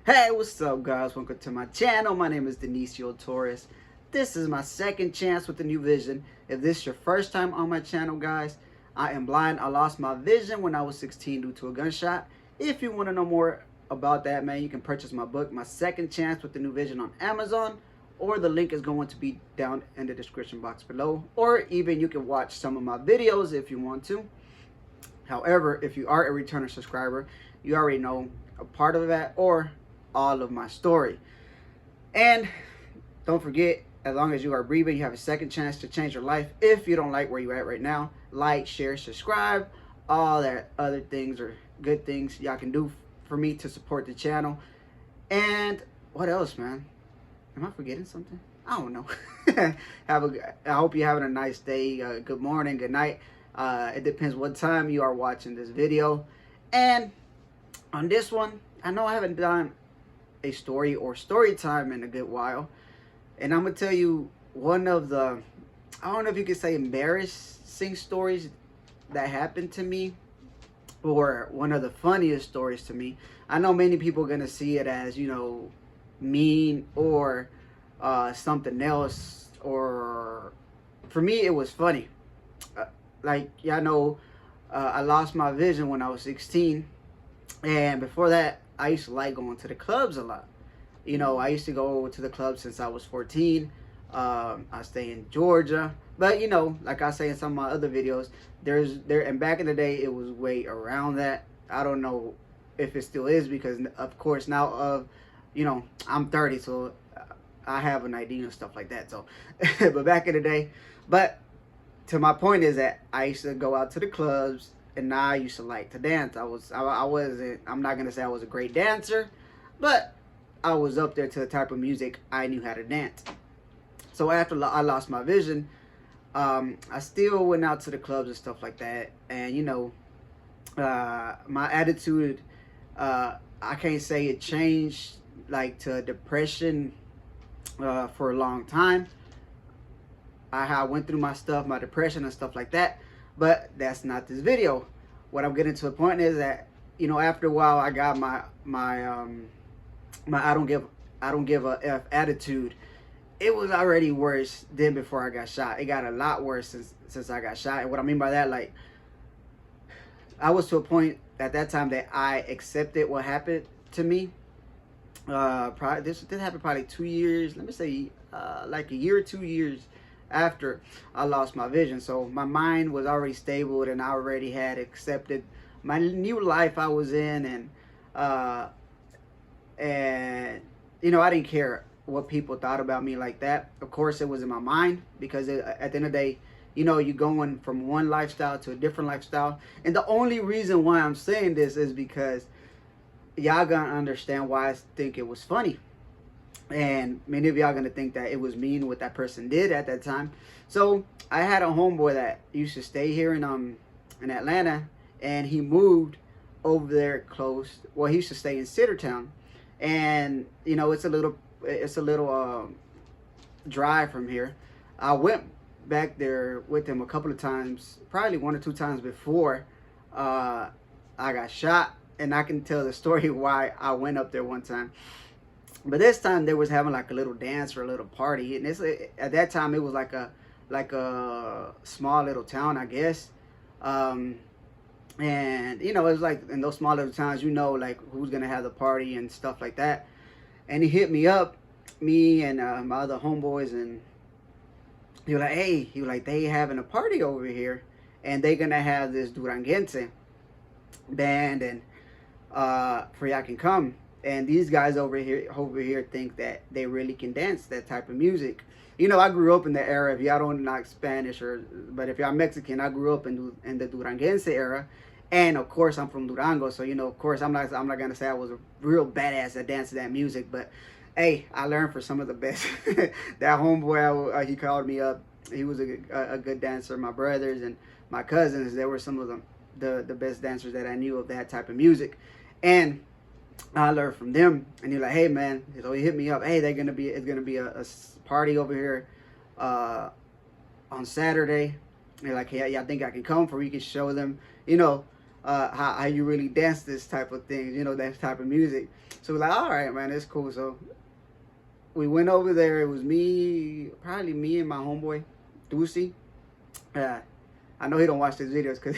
Hey, what's up guys? Welcome to my channel. My name is Denicio Torres. This is my second chance with a new vision. If this is your first time on my channel, guys, I am blind. I lost my vision when I was 16 due to a gunshot. If you want to know more about that, man, you can purchase my book, My Second Chance with a New Vision, on Amazon, or the link is going to be down in the description box below, or even you can watch some of my videos if you want to. However, if you are a returning subscriber, you already know a part of that or all of my story. And don't forget, as long as you are breathing, you have a second chance to change your life. If you don't like where you're at right now, like, share, subscribe, all that other things are good things y'all can do for me to support the channel. And what else, man? Am I forgetting something? I don't know. I hope you're having a nice day. Good morning, good night. It depends what time you are watching this video. And on this one, I know I haven't done a story or story time in a good while, and I'm gonna tell you one of the, I don't know if you could say embarrassing stories that happened to me, or one of the funniest stories to me. I know many people are gonna see it as, you know, mean or something else, or for me it was funny. Like y'all know, I lost my vision when I was 16, and before that I used to like going to the clubs a lot. You know, I used to go to the club since I was 14. I stay in Georgia, but you know, like I say in some of my other videos, and back in the day it was way around that. I don't know if it still is, because of course now you know, I'm 30, so I have an ID and stuff like that. So, but back in the day, but to my point is that I used to go out to the clubs, and I used to like to dance. I wasn't, I'm not gonna say I was a great dancer, but I was up there to the type of music I knew how to dance. So after I lost my vision, I still went out to the clubs and stuff like that. And you know, my attitude, I can't say it changed like to depression for a long time. I went through my stuff, my depression and stuff like that, but that's not this video. What I'm getting to a point is that, you know, after a while I got my I don't give a F attitude. It was already worse than before I got shot. It got a lot worse since I got shot. And what I mean by that, like, I was to a point at that time that I accepted what happened to me. Probably this happened probably 2 years. Let me say like a year or 2 years after I lost my vision. So my mind was already stable, and I already had accepted my new life I was in, and you know, I didn't care what people thought about me like that. Of course it was in my mind, because at the end of the day, you know, you're going from one lifestyle to a different lifestyle. And the only reason why I'm saying this is because y'all gonna understand why I think it was funny. And many of y'all gonna think that it was mean what that person did at that time. So I had a homeboy that used to stay here in Atlanta, and he moved over there close. Well, he used to stay in Centertown, and you know, it's a little drive from here. I went back there with him a couple of times, probably 1 or 2 times before I got shot, and I can tell the story why I went up there one time. But this time they was having like a little dance or a little party, and at that time it was like a small little town, I guess. And you know, it was like in those small little towns, you know, like who's gonna have the party and stuff like that. And he hit me up, me and my other homeboys, and he was like, hey, he was like, they having a party over here, and they gonna have this Duranguense band, and for y'all can come. And these guys over here think that they really can dance that type of music. You know, I grew up in the era, if y'all don't like Spanish, but if y'all Mexican, I grew up in the Duranguense era. And of course I'm from Durango, so you know, of course I'm not gonna say I was a real badass at dancing that music, but hey, I learned from some of the best. That homeboy, he called me up. He was a good dancer. My brothers and my cousins, they were some of the best dancers that I knew of that type of music. And I learned from them. And he's like, hey man, so he hit me up, hey, it's gonna be a party over here on Saturday. And like, hey, I think I can come, for you can show them, you know, how you really dance this type of thing, that type of music. So we're like, all right, man, it's cool. So we went over there. It was probably me and my homeboy, Ducey. Uh, I know he don't watch these videos because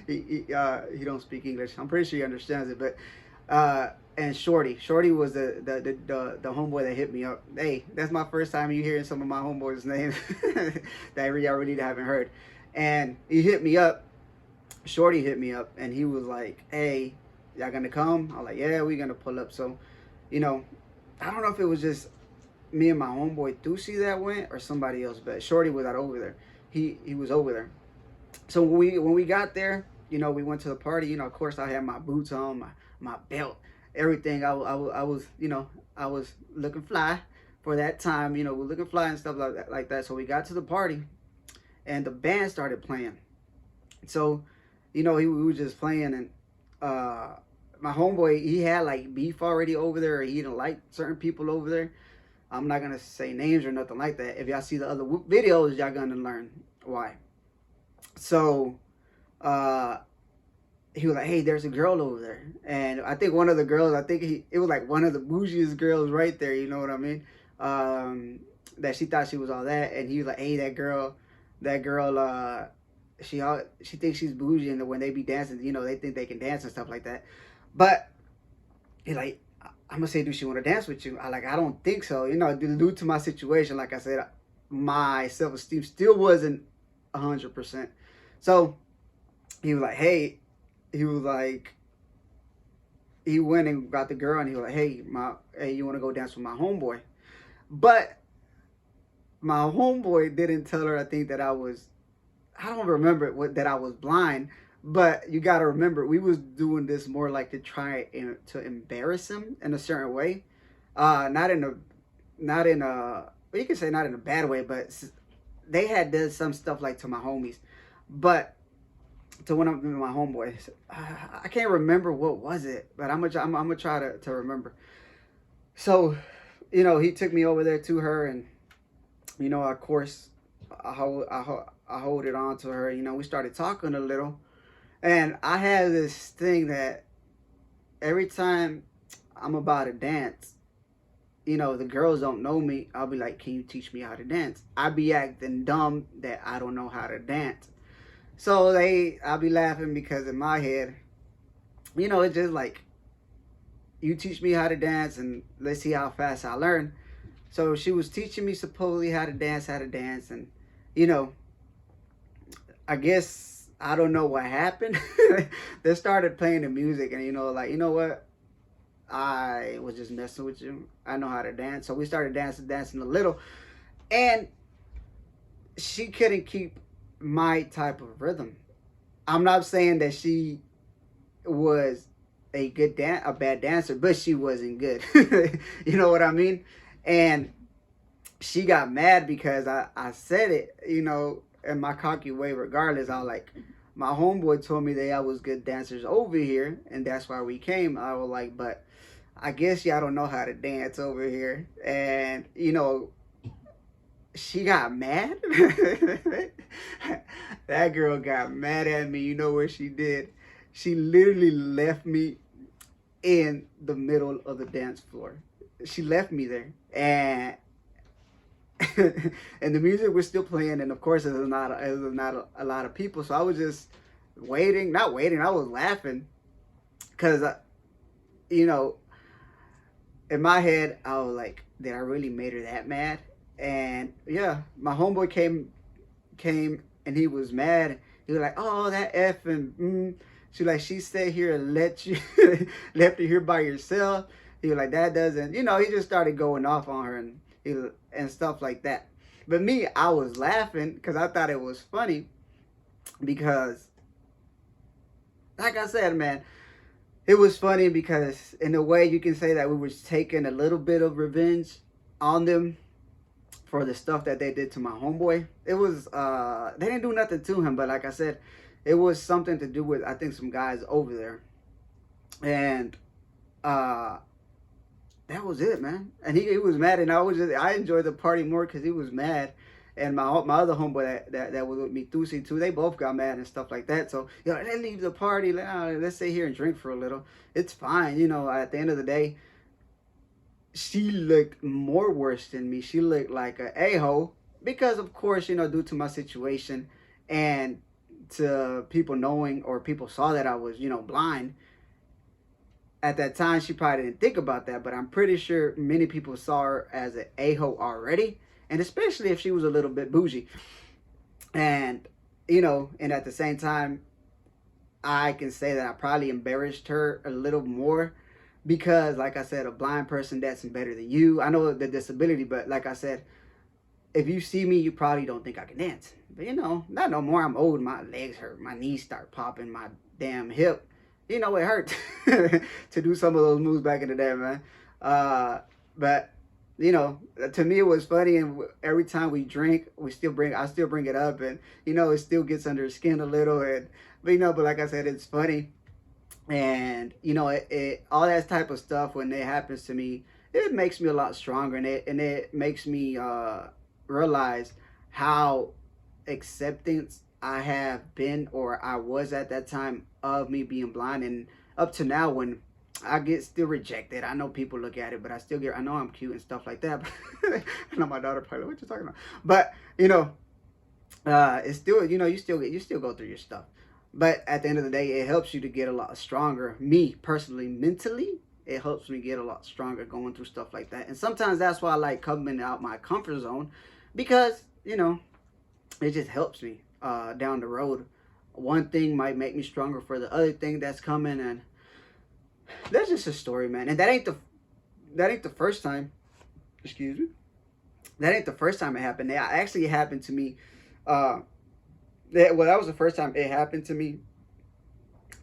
he don't speak English. I'm pretty sure he understands it, but and Shorty was the homeboy that hit me up. Hey, that's my first time you hearing some of my homeboys' names that I really haven't heard. And he hit me up. Shorty hit me up, and he was like, "Hey, y'all gonna come?" I was like, "Yeah, we gonna pull up." So, you know, I don't know if it was just me and my homeboy Thusi that went or somebody else, but Shorty was out over there. He was over there. So when we got there, we went to the party. Of course, I had my boots on, my belt, everything. I was, I was looking fly for that time. We're looking fly and stuff like that. So we got to the party, and the band started playing. So, we were just playing, and my homeboy, he had like beef already over there. Or he didn't like certain people over there. I'm not gonna say names or nothing like that. If y'all see the other videos, y'all gonna learn why. So he was like, "Hey, there's a girl over there," and I think one of the girls, it was like one of the bougiest girls right there. You know what I mean? That she thought she was all that, and he was like, "Hey, that girl, she thinks she's bougie, and when they be dancing, they think they can dance and stuff like that." But he's like, "I'm gonna say, do she want to dance with you?" I don't think so. Due to my situation, like I said, my self-esteem still wasn't 100%. So he was like, "Hey," he was like, he went and got the girl, and he was like, "Hey, you want to go dance with my homeboy?" But my homeboy didn't tell her. I think that I don't remember that I was blind. But you got to remember, we was doing this more like to try to embarrass him in a certain way. Not in a, you can say not in a bad way, but they had done some stuff like to my homies. But to one of my homeboys, I can't remember what was it, but I'm gonna try to remember. So, he took me over there to her, and of course, I hold it on to her. We started talking a little. And I have this thing that every time I'm about to dance, the girls don't know me. I'll be like, "Can you teach me how to dance?" I be acting dumb that I don't know how to dance. So I'll be laughing because in my head, it's just like, you teach me how to dance and let's see how fast I learn. So she was teaching me supposedly how to dance, and, I guess, I don't know what happened. They started playing the music, and like, you know what? I was just messing with you. I know how to dance. So we started dancing a little, and she couldn't keep my type of rhythm. I'm not saying that she was a bad dancer, but she wasn't good. You know what I mean? And she got mad because I said it, in my cocky way. Regardless, I was like, my homeboy told me that I was good dancers over here, and that's why we came. I was like, but I guess y'all don't know how to dance over here. And she got mad. That girl got mad at me. You know what she did? She literally left me in the middle of the dance floor. She left me there, and and the music was still playing, and of course it was not a lot of people. So I was just not waiting. I was laughing because in my head I was like, did I really made her that mad? And yeah, my homeboy came and he was mad. He was like, "Oh, that effing she stayed here and left you here by yourself." He was like, "That doesn't," he just started going off on her, and stuff like that. But me, I was laughing because I thought it was funny, because like I said, man, it was funny because in a way you can say that we were taking a little bit of revenge on them for the stuff that they did to my homeboy. It was they didn't do nothing to him, but like I said, it was something to do with, I think, some guys over there. And that was it, man. And he was mad, and I enjoyed the party more because he was mad. and my other homeboy that was with me, Thusi too. They both got mad and stuff like that. So let's leave the party. Let's sit here and drink for a little. It's fine, At the end of the day, she looked more worse than me. She looked like a hole because, of course, due to my situation and to people knowing, or people saw that I was, blind. At that time, she probably didn't think about that, but I'm pretty sure many people saw her as an a-hole already, and especially if she was a little bit bougie. And, and at the same time, I can say that I probably embarrassed her a little more because, like I said, a blind person dancing better than you. I know the disability, but like I said, if you see me, you probably don't think I can dance. But, not no more. I'm old. My legs hurt. My knees start popping. My damn hip. It hurt to do some of those moves back in the day, man. But, to me, it was funny. And every time we drink, I still bring it up. And, it still gets under skin a little. But like I said, it's funny. And, all that type of stuff, when it happens to me, it makes me a lot stronger. And it makes me realize how acceptance I have been, or I was at that time, of me being blind. And up to now, when I get still rejected, I know people look at it, but I know I'm cute and stuff like that. I know my daughter probably, what you talking about? But it's still, you still go through your stuff. But at the end of the day, it helps you to get a lot stronger. Me personally, mentally, it helps me get a lot stronger going through stuff like that. And sometimes that's why I like coming out my comfort zone, because it just helps me down the road. One thing might make me stronger for the other thing that's coming, and that's just a story, man. And that ain't the first time. Excuse me. That ain't the first time it happened. It actually happened to me. That was the first time it happened to me.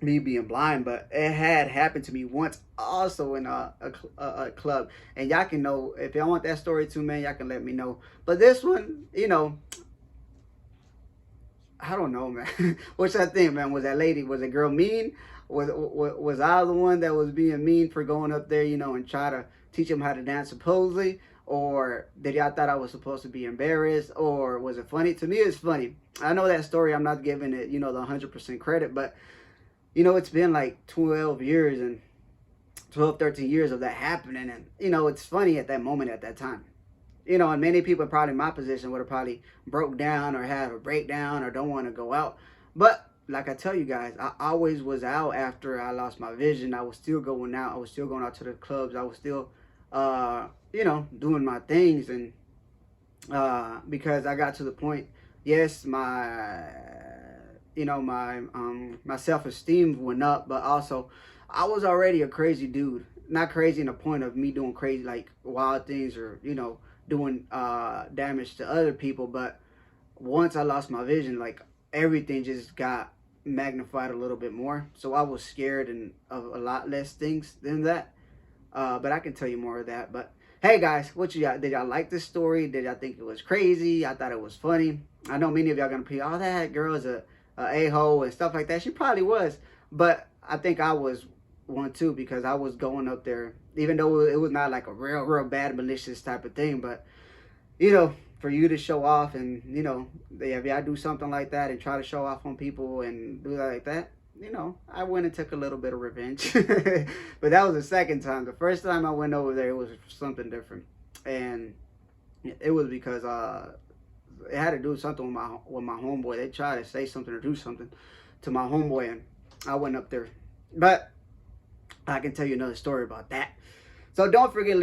Me being blind, but it had happened to me once also in a club. And y'all can know, if y'all want that story too, man, y'all can let me know. But this one, I don't know, man. What's that thing, man? Was a girl mean? Was I the one that was being mean for going up there, and try to teach them how to dance supposedly? Or did y'all thought I was supposed to be embarrassed? Or was it funny? To me, it's funny. I know that story. I'm not giving it, the 100% credit, but it's been like 12 years and 12, 13 years of that happening. And, it's funny at that moment, at that time. And many people probably in my position would have probably broke down or had a breakdown or don't want to go out. But like I tell you guys, I always was out after I lost my vision. I was still going out. I was still going out to the clubs. I was still, doing my things. And because I got to the point, yes, my self-esteem went up, but also I was already a crazy dude. Not crazy in the point of me doing crazy, like wild things, or doing damage to other people. But once I lost my vision, like everything just got magnified a little bit more. So I was scared and of a lot less things than that. But I can tell you more of that. But hey guys, what did y'all like this story? Did y'all think it was crazy? I thought it was funny. I know many of y'all gonna be, oh, that girl is a hole and stuff like that. She probably was, but I think I was one too, because I was going up there, even though it was not like a real bad malicious type of thing. But for you to show off, and if y'all do something like that and try to show off on people and do that like that, I went and took a little bit of revenge. But that was the second time. The first time I went over there, it was something different, and it was because it had to do something with my homeboy. They tried to say something or do something to my homeboy, and I went up there. But I can tell you another story about that. So don't forget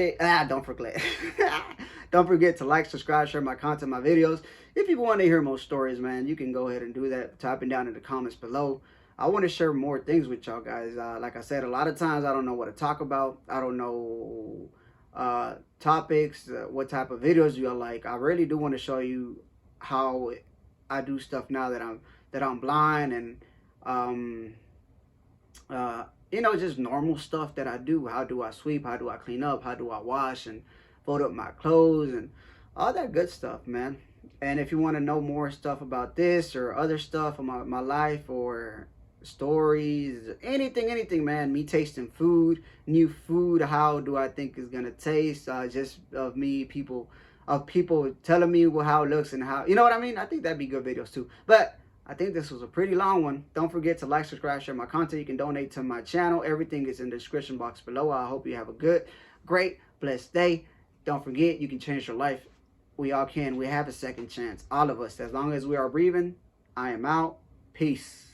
don't forget to like, subscribe, share my content, my videos. If you want to hear more stories, man, you can go ahead and do that, typing down in the comments below. I want to share more things with y'all guys. Like I said, a lot of times I don't know what to talk about. I don't know topics, what type of videos you like. I really do want to show you how I do stuff now that I'm blind, and just normal stuff that I do. How do I sweep? How do I clean up? How do I wash and fold up my clothes and all that good stuff, man. And if you want to know more stuff about this or other stuff about my life, or stories, anything, man, me tasting food, new food, how do I think is gonna taste, just of me, people of people telling me how it looks and how, you know what I mean? I think that'd be good videos too. But I think this was a pretty long one. Don't forget to like, subscribe, share my content. You can donate to my channel. Everything is in the description box below. I hope you have a good, great, blessed day. Don't forget, you can change your life. We all can. We have a second chance. All of us. As long as we are breathing, I am out. Peace.